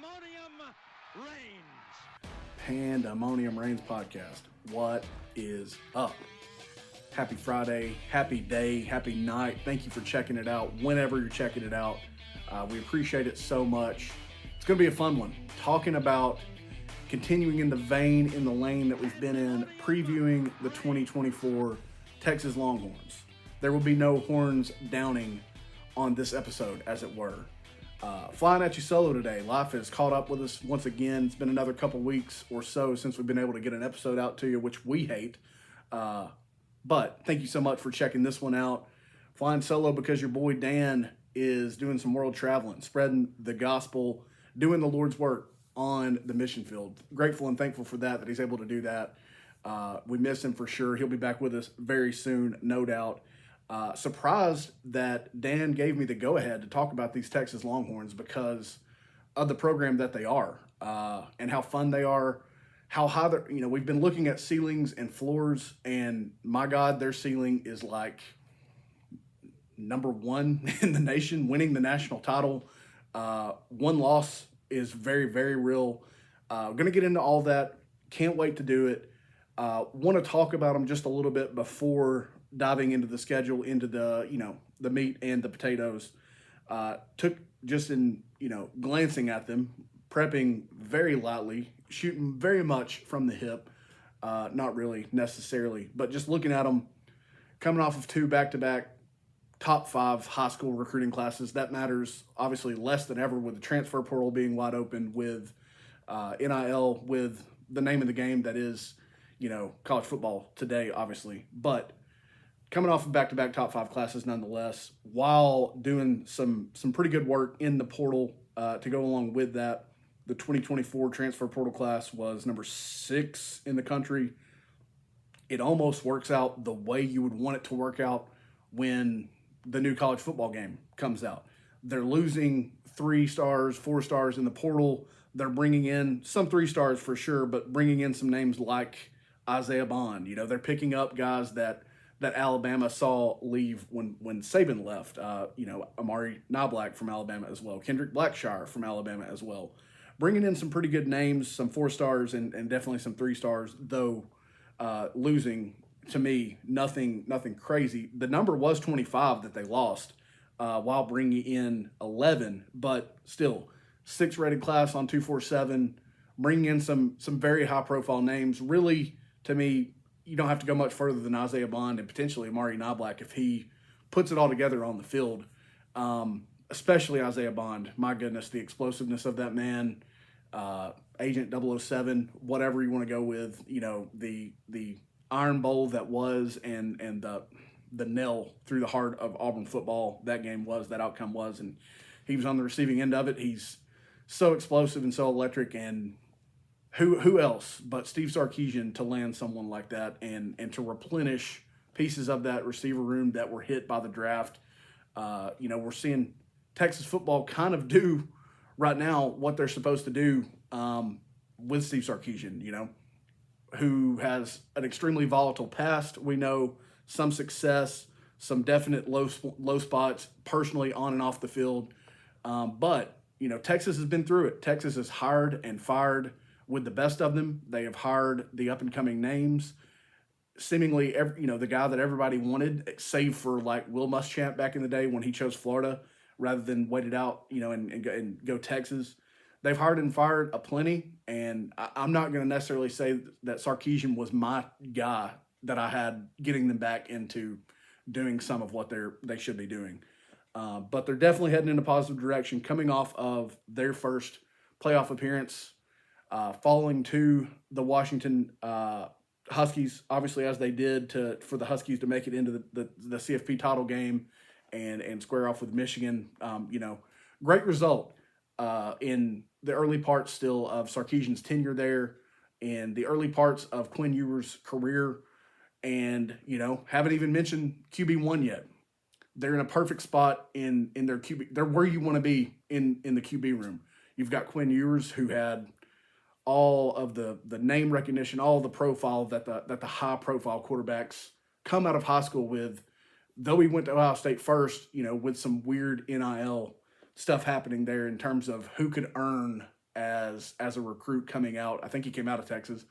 Pandemonium reigns. Pandemonium Reigns podcast. What is up? Happy Friday, happy day, happy night. Thank you for checking it out whenever you're checking it out. We appreciate it so much. It's going to be a fun one. Talking about continuing in the vein, in the lane that we've been in, previewing the 2024 Texas Longhorns. There will be no horns downing on this episode, as it were. Flying at you solo today. Life has caught up with us once again. It's been another couple weeks or so since we've been able to get an episode out to you, which we hate. But thank you so much for checking this one out. Flying solo because your boy Dan is doing some world traveling, spreading the gospel, doing the Lord's work on the mission field. Grateful and thankful for that he's able to do that. We miss him for sure. He'll be back with us very soon, no doubt. Surprised that Dan gave me the go-ahead to talk about these Texas Longhorns because of the program that they are and how fun they are, how high they're, we've been looking at ceilings and floors, and my God, their ceiling is like number one in the nation, winning the national title. One loss is very, very real. Going to get into all that. Can't wait to do it. Want to talk about them just a little bit before diving into the schedule, into the, the meat and the potatoes. Took just in, glancing at them, prepping very lightly, shooting very much from the hip. Not really necessarily, but just looking at them, coming off of two back-to-back top 5 high school recruiting classes. That matters obviously less than ever with the transfer portal being wide open, with NIL, with the name of the game that is, college football today, obviously. But coming off of back-to-back top 5 classes nonetheless, while doing some pretty good work in the portal to go along with that. The 2024 transfer portal class was number 6 in the country. It almost works out the way you would want it to work out when the new college football game comes out. They're losing 3 stars, 4 stars in the portal. They're bringing in some 3 stars for sure, but bringing in some names like Isaiah Bond. They're picking up guys that Alabama saw leave when Saban left. Amari Knoblack from Alabama as well. Kendrick Blackshire from Alabama as well. Bringing in some pretty good names, some 4 stars and definitely some 3 stars, though losing, to me, nothing crazy. The number was 25 that they lost while bringing in 11, but still, 6 rated class on 247, bringing in some very high-profile names. Really, to me, you don't have to go much further than Isaiah Bond and potentially Amari Knoblack if he puts it all together on the field. Especially Isaiah Bond. My goodness, the explosiveness of that man. Agent 007, whatever you want to go with. The Iron Bowl that was and the nail through the heart of Auburn football that outcome was, and he was on the receiving end of it. He's so explosive and so electric, and who else but Steve Sarkisian to land someone like that and to replenish pieces of that receiver room that were hit by the draft. We're seeing Texas football kind of do right now what they're supposed to do with Steve Sarkisian, who has an extremely volatile past. We know some success, some definite low spots personally on and off the field. But Texas has been through it. Texas has hired and fired with the best of them. They have hired the up-and-coming names. Seemingly, the guy that everybody wanted, save for like Will Muschamp back in the day when he chose Florida rather than wait it out, and go Texas. They've hired and fired a plenty, and I'm not going to necessarily say that Sarkisian was my guy that I had getting them back into doing some of what they should be doing. But they're definitely heading in a positive direction, coming off of their first playoff appearance, falling to the Washington Huskies, obviously, as they did for the Huskies to make it into the CFP title game and square off with Michigan. Great result in the early parts still of Sarkisian's tenure there, in the early parts of Quinn Ewers' career, and haven't even mentioned QB1 yet. They're in a perfect spot in their QB. They're where you want to be in the QB room. You've got Quinn Ewers, who had all of the name recognition, all of the profile that the high profile quarterbacks come out of high school with. Though he went to Ohio State first, with some weird NIL stuff happening there in terms of who could earn as a recruit coming out. I think he came out of Texas,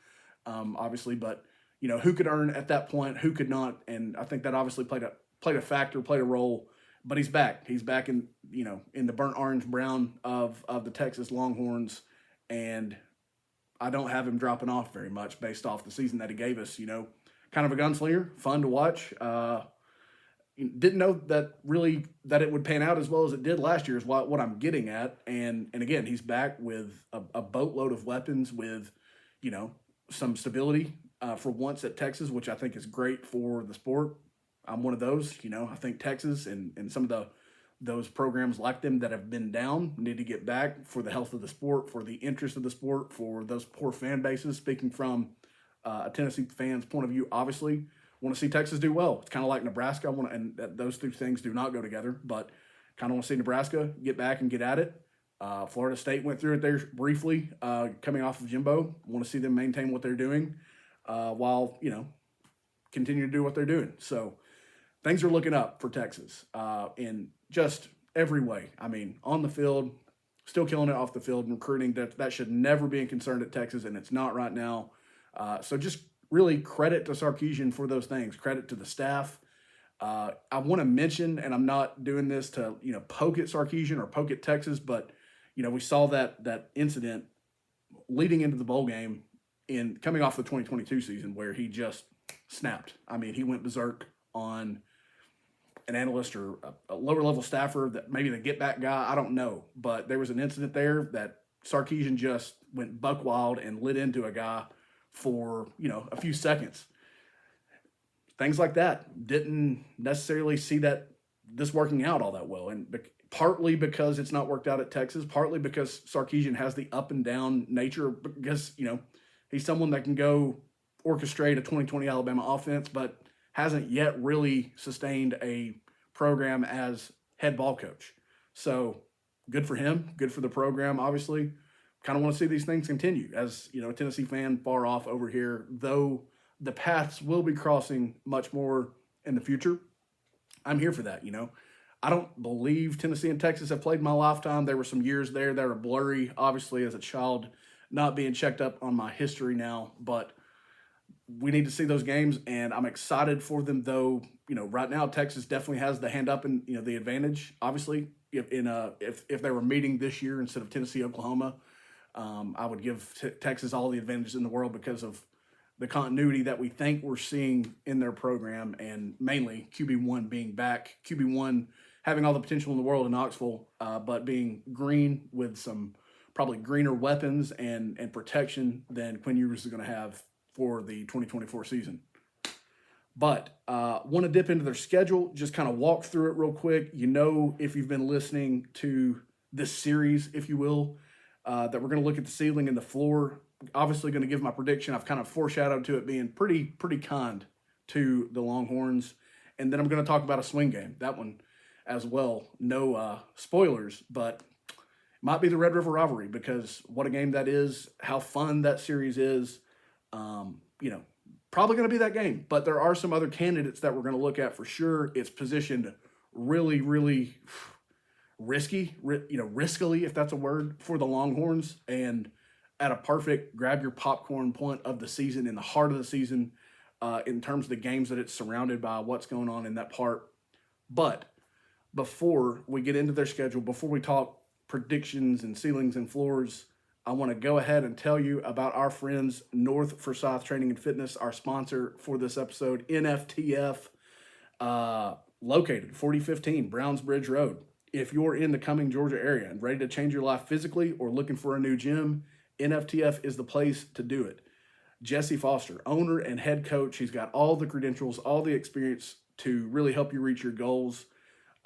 obviously, but who could earn at that point, who could not, and I think that obviously played a factor, played a role. But he's back. He's back in in the burnt orange brown of the Texas Longhorns, and I don't have him dropping off very much based off the season that he gave us. Kind of a gunslinger, fun to watch. Didn't know that it would pan out as well as it did last year is what I'm getting at. And again, he's back with a boatload of weapons, with some stability for once at Texas, which I think is great for the sport. I'm one of those. I think Texas and some of those programs like them that have been down need to get back for the health of the sport, for the interest of the sport, for those poor fan bases. Speaking from a Tennessee fan's point of view, obviously, want to see Texas do well. It's kind of like Nebraska. And those two things do not go together, but kind of want to see Nebraska get back and get at it. Florida State went through it there briefly, coming off of Jimbo. Want to see them maintain what they're doing while, continue to do what they're doing. So things are looking up for Texas in just every way. I mean, on the field, still killing it off the field, and recruiting. That should never be a concern at Texas, and it's not right now. So just really credit to Sarkisian for those things. Credit to the staff. I want to mention, and I'm not doing this to poke at Sarkisian or poke at Texas, but we saw that incident leading into the bowl game in coming off the 2022 season where he just snapped. I mean, he went berserk on an analyst or a lower level staffer, that maybe the get back guy, I don't know, but there was an incident there that Sarkisian just went buck wild and lit into a guy for a few seconds. Things like that, didn't necessarily see this working out all that well, and partly because it's not worked out at Texas, partly because Sarkisian has the up and down nature, because he's someone that can go orchestrate a 2020 Alabama offense, but hasn't yet really sustained a program as head ball coach. So good for him, good for the program, obviously. Kind of want to see these things continue. As a Tennessee fan far off over here, though the paths will be crossing much more in the future, I'm here for that. I don't believe Tennessee and Texas have played in my lifetime. There were some years there that are blurry, obviously, as a child, not being checked up on my history now, but we need to see those games, and I'm excited for them, though. Right now Texas definitely has the hand up and the advantage. Obviously, if they were meeting this year instead of Tennessee, Oklahoma, I would give Texas all the advantage in the world because of the continuity that we think we're seeing in their program, and mainly QB1 being back, QB1 having all the potential in the world in Knoxville, but being green with some probably greener weapons and protection than Quinn Ewers is going to have for the 2024 season. But want to dip into their schedule, just kind of walk through it real quick. If you've been listening to this series, if you will, that we're going to look at the ceiling and the floor. Obviously going to give my prediction. I've kind of foreshadowed to it being pretty kind to the Longhorns. And then I'm going to talk about a swing game, that one as well. No spoilers, but might be the Red River rivalry, because what a game that is, how fun that series is. Probably going to be that game, but there are some other candidates that we're going to look at for sure. It's positioned really, really riskily, if that's a word, for the Longhorns, and at a perfect grab your popcorn point of the season, in the heart of the season, in terms of the games that it's surrounded by, what's going on in that part. But before we get into their schedule, before we talk predictions and ceilings and floors, I want to go ahead and tell you about our friends, North Forsyth Training and Fitness, our sponsor for this episode, NFTF, located 4015 Browns Bridge Road. If you're in the Cumming, Georgia area and ready to change your life physically or looking for a new gym, NFTF is the place to do it. Jesse Foster, owner and head coach, he's got all the credentials, all the experience to really help you reach your goals.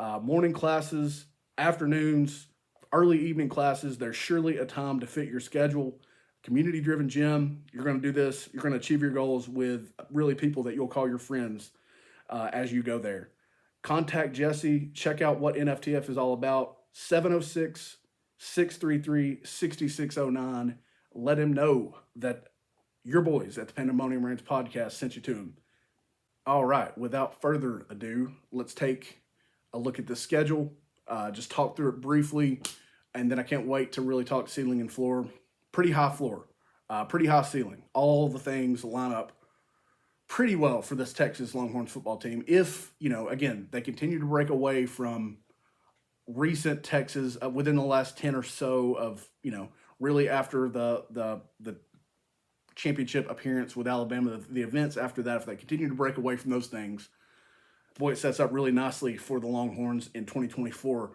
Morning classes, afternoons, early evening classes, there's surely a time to fit your schedule. Community-driven gym, you're going to do this, you're going to achieve your goals with really people that you'll call your friends as you go there. Contact Jesse, check out what NFTF is all about, 706-633-6609. Let him know that your boys at the Pandemonium Reigns podcast sent you to him. All right, without further ado, let's take a look at the schedule, just talk through it briefly, and then I can't wait to really talk ceiling and floor. Pretty high floor, pretty high ceiling. All the things line up pretty well for this Texas Longhorns football team. If, again, they continue to break away from recent Texas within the last 10 or so of, really after the championship appearance with Alabama, the events after that, if they continue to break away from those things, boy, it sets up really nicely for the Longhorns in 2024.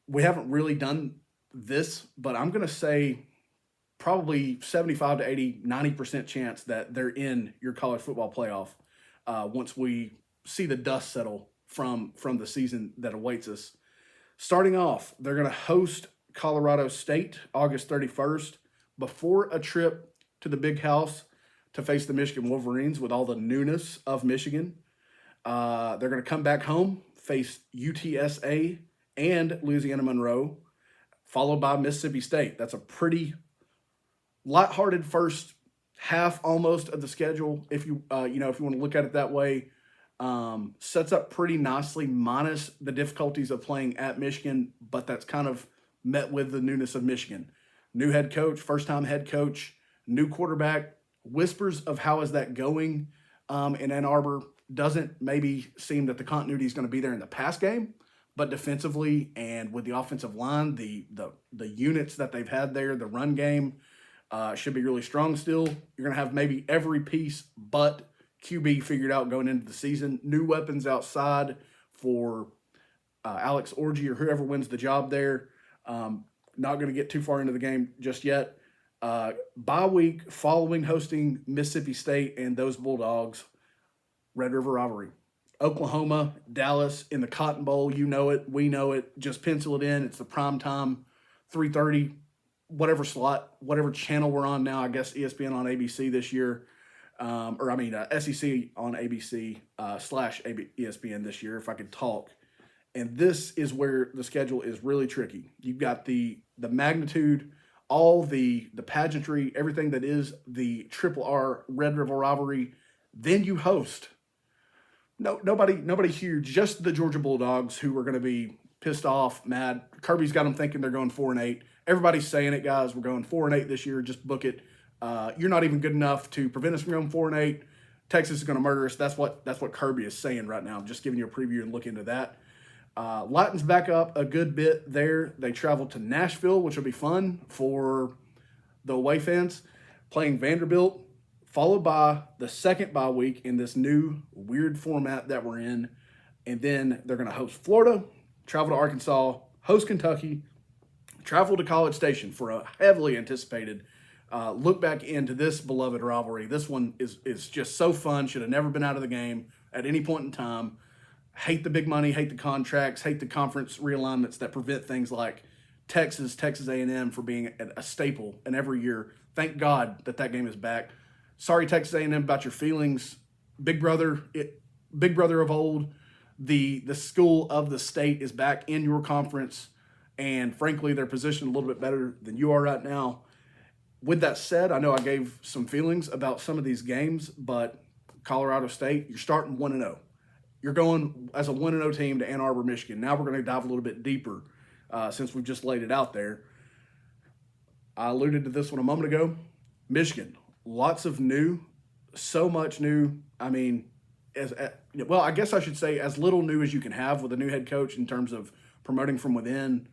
We haven't really done this, but I'm going to say probably 75 to 80, 90% chance that they're in your college football playoff once we see the dust settle from the season that awaits us. Starting off, they're going to host Colorado State August 31st before a trip to the Big House to face the Michigan Wolverines with all the newness of Michigan. They're going to come back home, face UTSA and Louisiana Monroe, followed by Mississippi State. That's a pretty lighthearted first half almost of the schedule, if you want to look at it that way. Sets up pretty nicely, minus the difficulties of playing at Michigan, but that's kind of met with the newness of Michigan. New head coach, first-time head coach, new quarterback. Whispers of how is that going in Ann Arbor. Doesn't maybe seem that the continuity is going to be there in the pass game, but defensively and with the offensive line, the units that they've had there, the run game should be really strong still. You're going to have maybe every piece but QB figured out going into the season. New weapons outside for Alex Orji or whoever wins the job there. Not going to get too far into the game just yet. Bye week following hosting Mississippi State and those Bulldogs, Red River rivalry. Oklahoma, Dallas in the Cotton Bowl. You know it. We know it. Just pencil it in. It's the prime time, 3:30, whatever slot, whatever channel we're on now. I guess ESPN on ABC this year. SEC on ABC / ESPN this year, if I could talk. And this is where the schedule is really tricky. You've got the magnitude, all the pageantry, everything that is the Triple R Red River rivalry. Then you host nobody huge, just the Georgia Bulldogs, who are going to be pissed off, mad. Kirby's got them thinking they're going 4-8. Everybody's saying it, guys. We're going 4-8 this year. Just book it. You're not even good enough to prevent us from going 4-8. Texas is going to murder us. That's what Kirby is saying right now. I'm just giving you a preview and look into that. Lightens back up a good bit there. They travel to Nashville, which will be fun for the away fans, playing Vanderbilt, followed by the second bye week in this new weird format that we're in. And then they're going to host Florida, travel to Arkansas, host Kentucky, travel to College Station for a heavily anticipated look back into this beloved rivalry. This one is just so fun. Should have never been out of the game at any point in time. Hate the big money, hate the contracts, hate the conference realignments that prevent things like Texas A&M for being a staple in every year. Thank God that game is back. Sorry, Texas A&M, about your feelings. Big brother of old, the school of the state is back in your conference, and frankly, they're positioned a little bit better than you are right now. With that said, I know I gave some feelings about some of these games, but Colorado State, you're starting 1-0. You're going as a 1-0 team to Ann Arbor, Michigan. Now we're going to dive a little bit deeper since we've just laid it out there. I alluded to this one a moment ago. Michigan, lots of new, so much new. I mean, I guess I should say as little new as you can have with a new head coach in terms of promoting from within.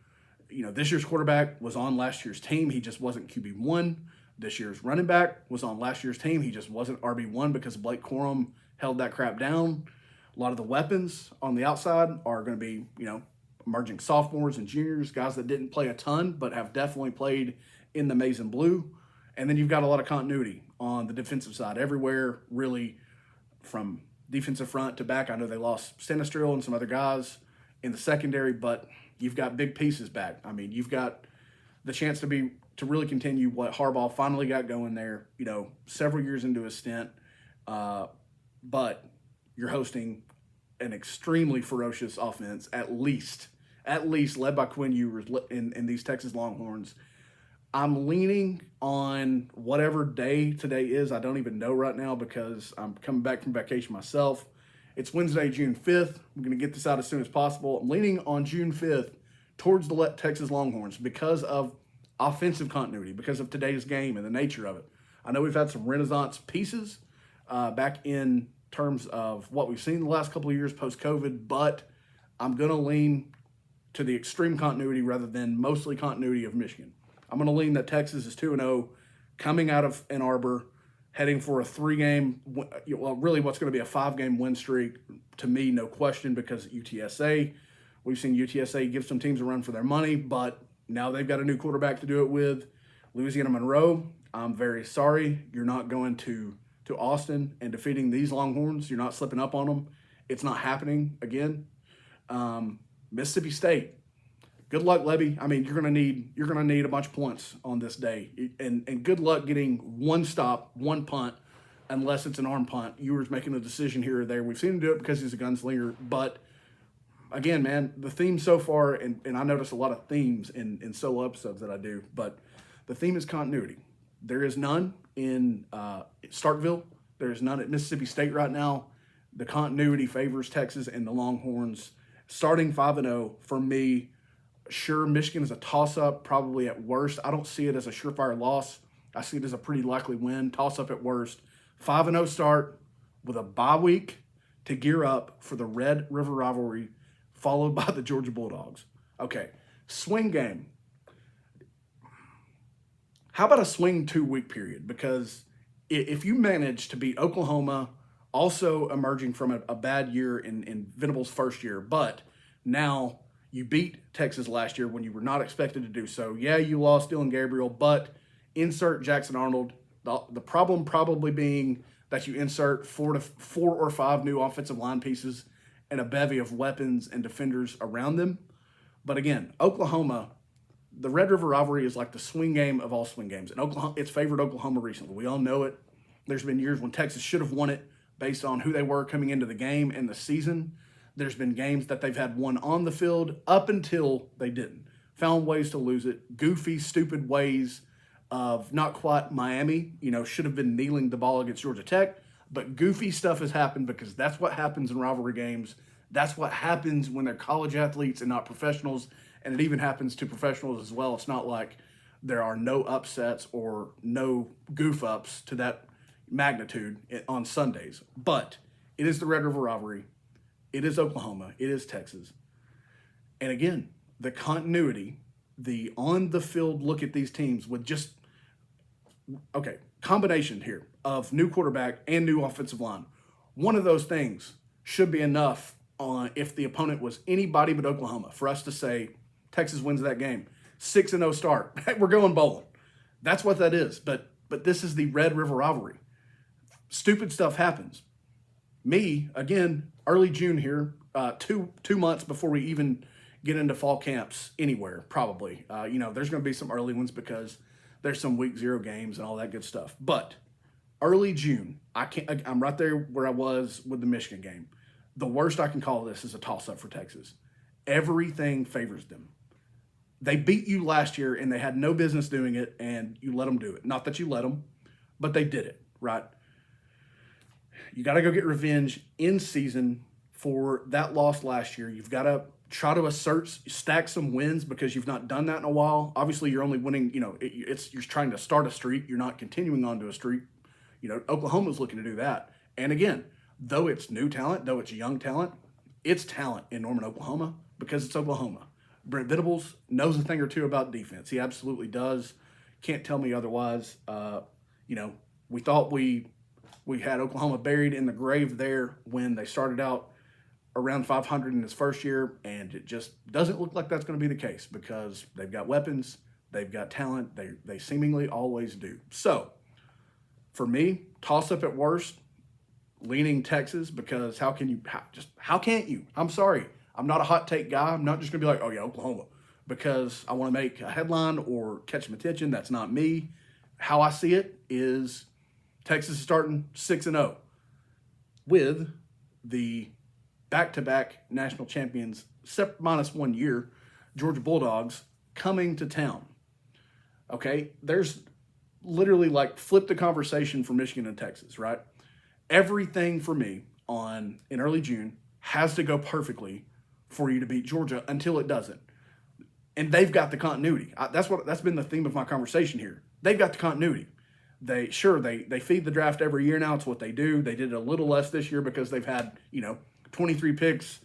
This year's quarterback was on last year's team. He just wasn't QB1. This year's running back was on last year's team. He just wasn't RB1 because Blake Corum held that crap down. A lot of the weapons on the outside are going to be, emerging sophomores and juniors, guys that didn't play a ton but have definitely played in the maize and blue. And then you've got a lot of continuity on the defensive side everywhere, really, from defensive front to back. I know they lost Sinistril and some other guys in the secondary, but you've got big pieces back. I mean, you've got the chance to really continue what Harbaugh finally got going there, several years into his stint. But you're hosting an extremely ferocious offense, at least led by Quinn Ewers in these Texas Longhorns. I'm leaning on whatever day today is. I don't even know right now because I'm coming back from vacation myself. It's Wednesday, June 5th. I'm going to get this out as soon as possible. I'm leaning on June 5th towards the Texas Longhorns because of offensive continuity, because of today's game and the nature of it. I know we've had some Renaissance pieces back in terms of what we've seen the last couple of years post-COVID, but I'm going to lean to the extreme continuity rather than mostly continuity of Michigan. I'm going to lean that Texas is 2-0 coming out of Ann Arbor, heading for a 3-game, well, really what's going to be a 5-game win streak. To me, no question, because UTSA, we've seen UTSA give some teams a run for their money, but now they've got a new quarterback to do it with. Louisiana Monroe, I'm very sorry. You're not going to Austin and defeating these Longhorns. You're not slipping up on them. It's not happening again. Mississippi State, good luck, Lebby. I mean, you're gonna need a bunch of points on this day, and good luck getting one stop, one punt, unless it's an arm punt. Ewers making a decision here or there. We've seen him do it because he's a gunslinger, but again, man, the theme so far, and I notice a lot of themes in solo episodes that I do, but the theme is continuity. There is none in Starkville. There is none at Mississippi State right now. The continuity favors Texas and the Longhorns. Starting 5-0, for me, sure, Michigan is a toss-up, probably at worst. I don't see it as a surefire loss. I see it as a pretty likely win, toss-up at worst. 5-0 start with a bye week to gear up for the Red River rivalry, followed by the Georgia Bulldogs. Okay, swing game. How about a swing 2-week period? Because if you manage to beat Oklahoma, also emerging from a bad year in Venable's first year, but now you beat Texas last year when you were not expected to do so. Yeah, you lost Dylan Gabriel, but insert Jackson Arnold. The problem probably being that you insert 4 or 5 new offensive line pieces and a bevy of weapons and defenders around them. But again, Oklahoma, the Red River rivalry is like the swing game of all swing games. And Oklahoma, it's favored Oklahoma recently. We all know it. There's been years when Texas should have won it based on who they were coming into the game and the season. There's been games that they've had one on the field up until they didn't. Found ways to lose it. Goofy, stupid ways of not quite Miami. Should have been kneeling the ball against Georgia Tech. But goofy stuff has happened because that's what happens in rivalry games. That's what happens when they're college athletes and not professionals. And it even happens to professionals as well. It's not like there are no upsets or no goof ups to that magnitude on Sundays. But it is the Red River rivalry. It is Oklahoma. It is Texas. And again, the continuity, the on-the-field look at these teams with just, combination here of new quarterback and new offensive line. One of those things should be enough if the opponent was anybody but Oklahoma for us to say Texas wins that game. 6-0 start. We're going bowling. That's what that is. But this is the Red River rivalry. Stupid stuff happens. Me, again, early June here, 2 months before we even get into fall camps anywhere, probably. There's going to be some early ones because there's some week 0 games and all that good stuff. But early June, I'm right there where I was with the Michigan game. The worst I can call this is a toss-up for Texas. Everything favors them. They beat you last year, and they had no business doing it, and you let them do it. Not that you let them, but they did it, right? You got to go get revenge in season for that loss last year. You've got to try to stack some wins because you've not done that in a while. Obviously, you're only winning, you're trying to start a streak. You're not continuing on to a streak. Oklahoma's looking to do that. And again, though it's new talent, though it's young talent, it's talent in Norman, Oklahoma because it's Oklahoma. Brent Venables knows a thing or two about defense. He absolutely does. Can't tell me otherwise. We thought we had Oklahoma buried in the grave there when they started out around 500 in his first year, and it just doesn't look like that's going to be the case because they've got weapons, they've got talent, they seemingly always do. So, for me, toss-up at worst, leaning Texas because how can't you? I'm sorry. I'm not a hot take guy. I'm not just going to be like, oh yeah, Oklahoma, because I want to make a headline or catch some attention. That's not me. How I see it is Texas is starting 6-0 with the back-to-back national champions, except minus 1 year, Georgia Bulldogs, coming to town. Okay, there's literally flip the conversation for Michigan and Texas, right? Everything for me in early June has to go perfectly for you to beat Georgia until it doesn't. And they've got the continuity. That's been the theme of my conversation here. They've got the continuity. They feed the draft every year now. It's what they do. They did it a little less this year because they've had 23 picks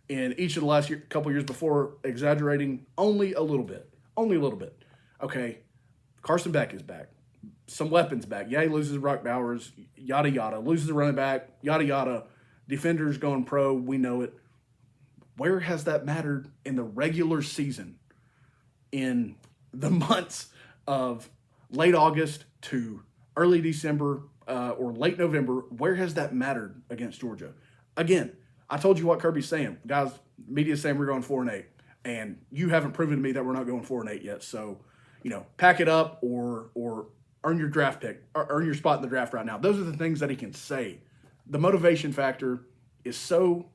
in each of the last couple years before, exaggerating only a little bit. Okay, Carson Beck is back. Some weapons back. Yeah, he loses Brock Bowers, yada yada. Loses a running back, yada yada. Defenders going pro. We know it. Where has that mattered in the regular season? In the months of late August to early December or late November, where has that mattered against Georgia? Again, I told you what Kirby's saying. Guys, media's saying we're going 4-8. And you haven't proven to me that we're not going 4-8 yet. So, pack it up or earn your draft pick, or earn your spot in the draft right now. Those are the things that he can say. The motivation factor is so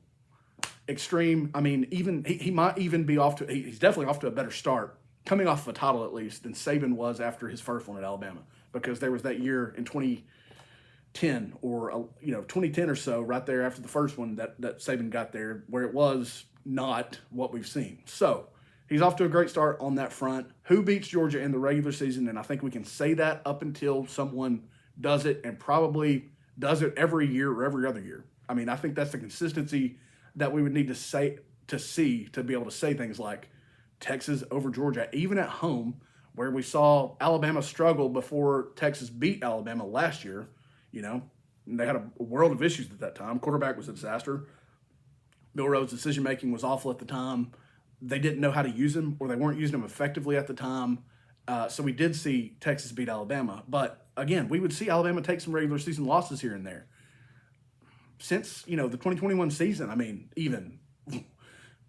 extreme. I mean, even he might even be he's definitely off to a better start, coming off of a title at least, than Saban was after his first one at Alabama, because there was that year in 2010 or 2010 or so, right there after the first one that Saban got there, where it was not what we've seen. So he's off to a great start on that front. Who beats Georgia in the regular season? And I think we can say that up until someone does it, and probably does it every year or every other year. I mean, I think that's the consistency that we would need to see to be able to say things like Texas over Georgia, even at home, where we saw Alabama struggle before Texas beat Alabama last year. And they had a world of issues at that time. Quarterback was a disaster. Bill Rhodes' decision-making was awful at the time. They didn't know how to use him, or they weren't using him effectively at the time. So we did see Texas beat Alabama. But, again, we would see Alabama take some regular season losses here and there. Since, the 2021 season, I mean, even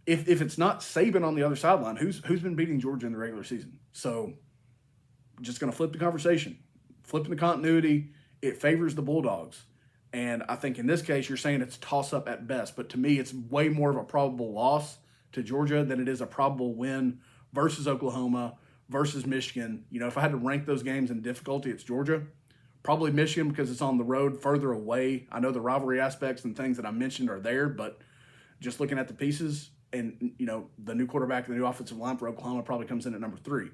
if it's not Saban on the other sideline, who's been beating Georgia in the regular season? So just going to flip the conversation. Flipping the continuity, it favors the Bulldogs. And I think in this case, you're saying it's toss-up at best. But to me, it's way more of a probable loss to Georgia than it is a probable win versus Oklahoma, versus Michigan. If I had to rank those games in difficulty, it's Georgia. Probably Michigan because it's on the road further away. I know the rivalry aspects and things that I mentioned are there, but just looking at the pieces and, the new quarterback and the new offensive line for Oklahoma probably comes in at number 3.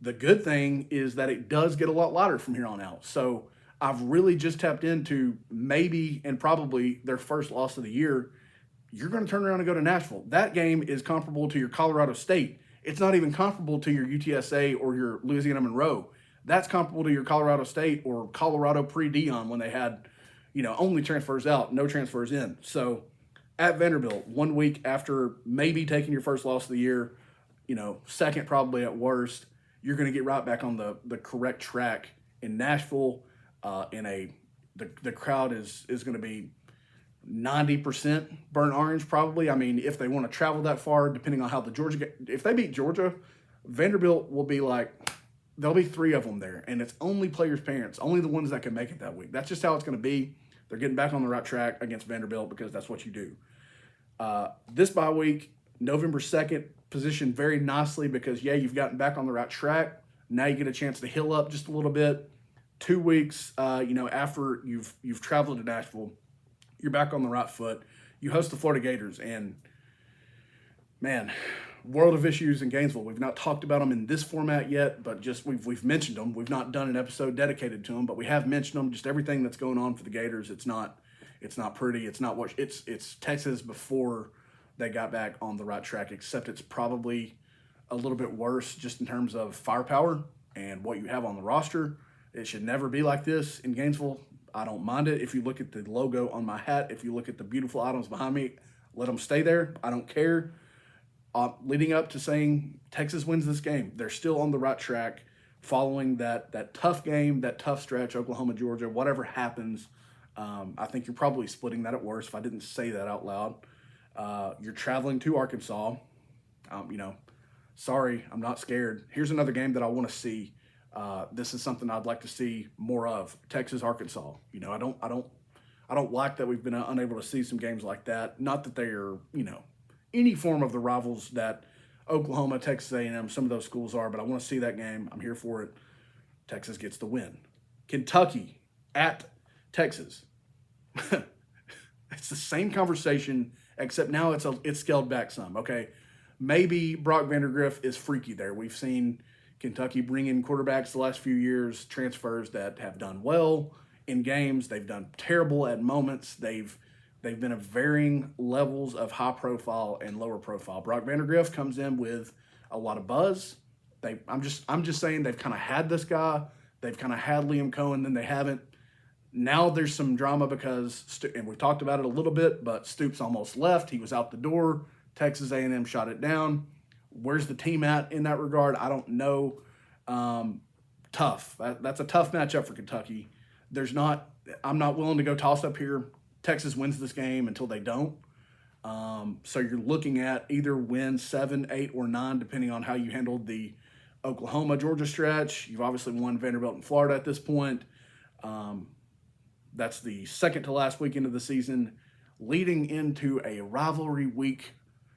The good thing is that it does get a lot lighter from here on out. So I've really just tapped into maybe and probably their first loss of the year. You're going to turn around and go to Nashville. That game is comparable to your Colorado State. It's not even comparable to your UTSA or your Louisiana Monroe. That's comparable to your Colorado State or Colorado pre-Dion when they had, only transfers out, no transfers in. So at Vanderbilt, 1 week after maybe taking your first loss of the year, second probably at worst, you're going to get right back on the correct track in Nashville. The crowd is going to be 90% burnt orange probably. I mean, if they want to travel that far, depending on how if they beat Georgia, Vanderbilt will be like, there'll be 3 of them there, and it's only players' parents, only the ones that can make it that week. That's just how it's going to be. They're getting back on the right track against Vanderbilt because that's what you do. This bye week, November 2nd, positioned very nicely because, you've gotten back on the right track. Now you get a chance to heal up just a little bit. 2 weeks, after you've traveled to Nashville, you're back on the right foot. You host the Florida Gators, and, man, world of issues in Gainesville. We've not talked about them in this format yet, but just we've mentioned them. We've not done an episode dedicated to them, but we have mentioned them. Just everything that's going on for the Gators. It's not pretty. It's not what it's Texas before they got back on the right track. Except it's probably a little bit worse just in terms of firepower and what you have on the roster. It should never be like this in Gainesville. I don't mind it. If you look at the logo on my hat, if you look at the beautiful items behind me, let them stay there. I don't care. Leading up to saying Texas wins this game, they're still on the right track following that tough game, that tough stretch, Oklahoma, Georgia, whatever happens. I think you're probably splitting that at worst if I didn't say that out loud. You're traveling to Arkansas. Sorry, I'm not scared. Here's another game that I want to see. This is something I'd like to see more of. Texas, Arkansas. I don't like that we've been unable to see some games like that. Not that they are, any form of the rivals that Oklahoma, Texas A&M, some of those schools are, but I want to see that game. I'm here for it. Texas gets the win. Kentucky at Texas. It's the same conversation, except now it's scaled back some, okay? maybe Brock Vandagriff is freaky there. We've seen Kentucky bring in quarterbacks the last few years, transfers that have done well in games. They've done terrible at moments. They've been of varying levels of high profile and lower profile. Brock Vandagriff comes in with a lot of buzz. I'm just saying they've kind of had this guy. They've kind of had Liam Cohen, then they haven't. Now there's some drama because, and we talked about it a little bit, but Stoops almost left. He was out the door. Texas A&M shot it down. Where's the team at in that regard? I don't know. Tough. That's a tough matchup for Kentucky. I'm not willing to go toss up here. Texas wins this game until they don't. So you're looking at either win 7, 8, or 9, depending on how you handled the Oklahoma-Georgia stretch. You've obviously won Vanderbilt and Florida at this point. That's the second to last weekend of the season, leading into a rivalry week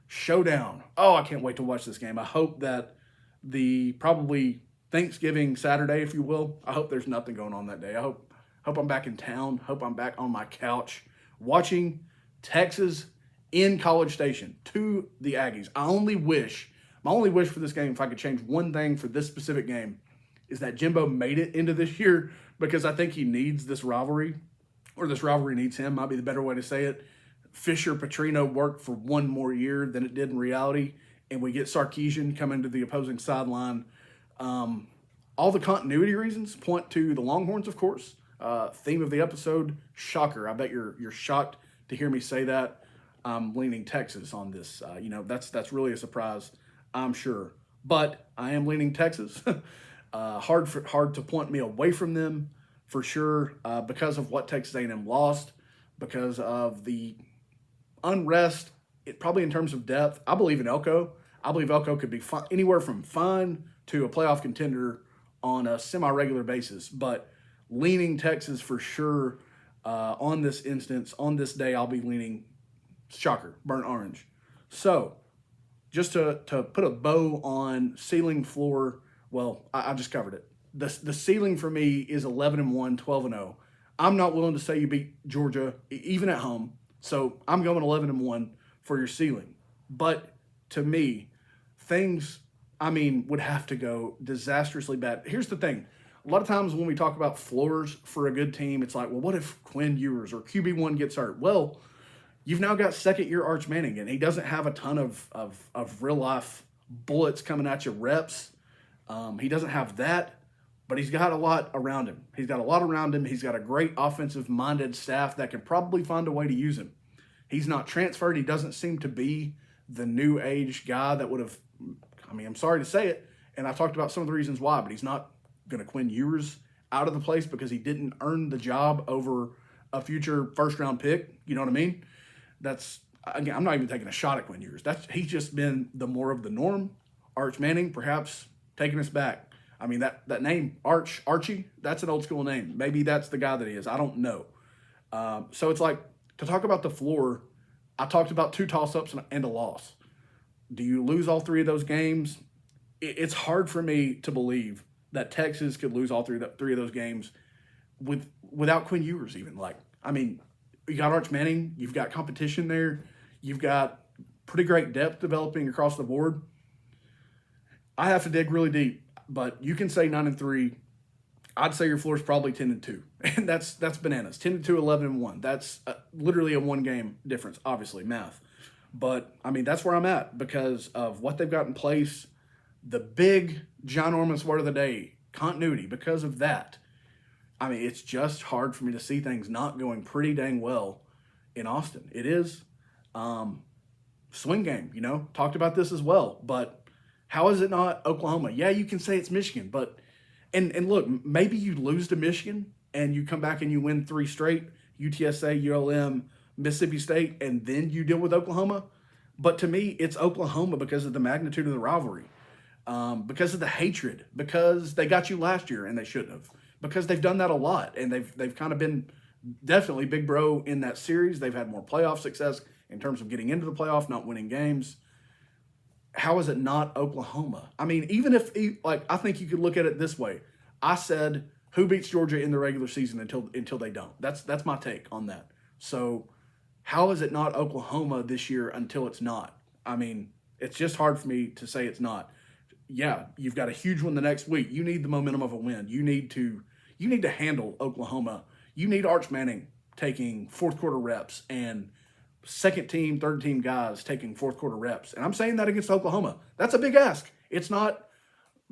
showdown. Oh, I can't wait to watch this game. I hope that the probably Thanksgiving Saturday, if you will, I hope there's nothing going on that day. I hope I'm back in town. Hope I'm back on my couch watching Texas in College Station to the Aggies. My only wish for this game, if I could change one thing for this specific game, is that Jimbo made it into this year, because I think he needs this rivalry, or this rivalry needs him, might be the better way to say it. Fisher-Petrino worked for one more year than it did in reality, and we get Sarkisian coming to the opposing sideline. All the continuity reasons point to the Longhorns, of course. Theme of the episode, shocker. I bet you're shocked to hear me say that. I'm leaning Texas on this. That's really a surprise, I'm sure. But I am leaning Texas. Hard to point me away from them for sure, because of what Texas A&M lost, because of the unrest. Probably in terms of depth, I believe in Elko. I believe Elko could be anywhere from fine to a playoff contender on a semi-regular basis. But leaning Texas for sure on this instance. On this day, I'll be leaning, shocker, burnt orange. So just to put a bow on ceiling, floor, well, I just covered it. The ceiling for me is 11-1, 12-0. I'm not willing to say you beat Georgia, even at home. So I'm going 11-1 for your ceiling. But to me, things, would have to go disastrously bad. Here's the thing. A lot of times when we talk about floors for a good team, it's like, well, what if Quinn Ewers or QB1 gets hurt? Well, you've now got second-year Arch Manning, and he doesn't have a ton of real-life bullets coming at you, reps. He doesn't have that, but he's got a lot around him. He's got a great offensive-minded staff that can probably find a way to use him. He's not transferred. He doesn't seem to be the new age guy that would have, I'm sorry to say it, and I talked about some of the reasons why, but he's not going to Quinn Ewers out of the place because he didn't earn the job over a future first-round pick. You know what I mean? Again, I'm not even taking a shot at Quinn Ewers. He's just been the more of the norm. Arch Manning, perhaps taking us back. That name, Archie, that's an old school name. Maybe that's the guy that he is. I don't know. So it's like, to talk about the floor, I talked about 2 toss-ups and a loss. Do you lose all 3 of those games? It's hard for me to believe that Texas could lose all 3 of those games without Quinn Ewers even. You got Arch Manning, you've got competition there, you've got pretty great depth developing across the board. I have to dig really deep, but you can say 9-3. I'd say your floor is probably 10-2, and that's bananas. 10-2, 11-1. That's literally a 1-game difference, obviously, math. But, that's where I'm at because of what they've got in place. The big, ginormous word of the day, continuity. Because of that, it's just hard for me to see things not going pretty dang well in Austin. It is swing game, talked about this as well. But how is it not Oklahoma? Yeah, you can say it's Michigan, but and look, maybe you lose to Michigan and you come back and you win 3 straight, UTSA, ULM, Mississippi State, and then you deal with Oklahoma. But to me, it's Oklahoma because of the magnitude of the rivalry, because of the hatred, because they got you last year and they shouldn't have, because they've done that a lot and they've kind of been definitely big bro in that series. They've had more playoff success in terms of getting into the playoff, not winning games. How is it not Oklahoma? Even if, I think you could look at it this way. I said, who beats Georgia in the regular season until they don't? That's my take on that. So how is it not Oklahoma this year until it's not? It's just hard for me to say it's not. Yeah, you've got a huge one the next week. You need the momentum of a win. You need to handle Oklahoma. You need Arch Manning taking fourth quarter reps and second team, third team guys taking fourth quarter reps. And I'm saying that against Oklahoma. That's a big ask. It's not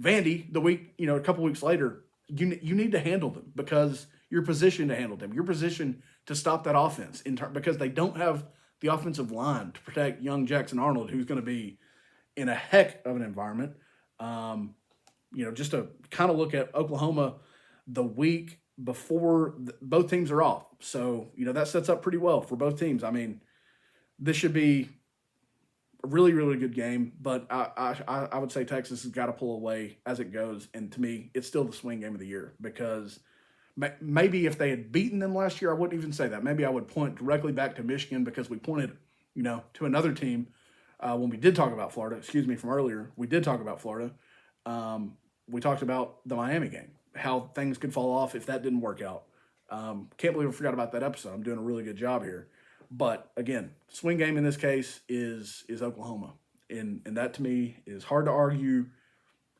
Vandy the week, a couple weeks later. You need to handle them because you're positioned to handle them. You're positioned to stop that offense because they don't have the offensive line to protect young Jackson Arnold, who's going to be in a heck of an environment. Just to kind of look at Oklahoma the week before both teams are off. So, that sets up pretty well for both teams. I mean, this should be a really, really good game, but I would say Texas has got to pull away as it goes. And to me, it's still the swing game of the year because maybe if they had beaten them last year, I wouldn't even say that. Maybe I would point directly back to Michigan because we pointed, to another team when we did talk about Florida. From earlier. We did talk about Florida. We talked about the Miami game, how things could fall off if that didn't work out. Can't believe I forgot about that episode. I'm doing a really good job here. But again, swing game in this case is Oklahoma. And that to me is hard to argue,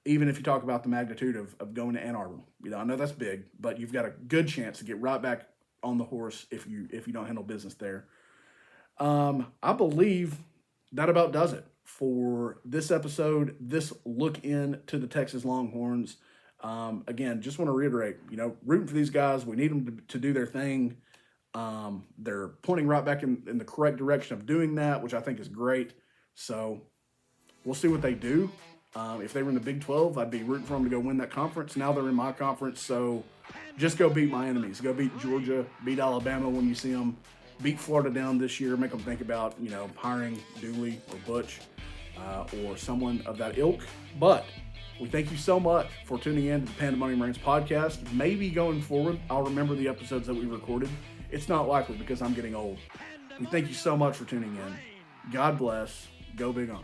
even if you talk about the magnitude of going to Ann Arbor. I know that's big, but you've got a good chance to get right back on the horse if you don't handle business there. I believe that about does it for this episode, this look into the Texas Longhorns. Again, just want to reiterate, rooting for these guys. We need them to do their thing. They're pointing right back in the correct direction of doing that, which I think is great. So we'll see what they do. If they were in the Big 12, I'd be rooting for them to go win that conference. Now they're in my conference, so just go beat my enemies. Go beat Georgia, beat Alabama when you see them, beat Florida down this year, make them think about, hiring Dooley or Butch or someone of that ilk. But we thank you so much for tuning in to the Pandemonium Reigns podcast. Maybe going forward, I'll remember the episodes that we recorded. It's not likely because I'm getting old. We thank you so much for tuning in. God bless. Go Big On.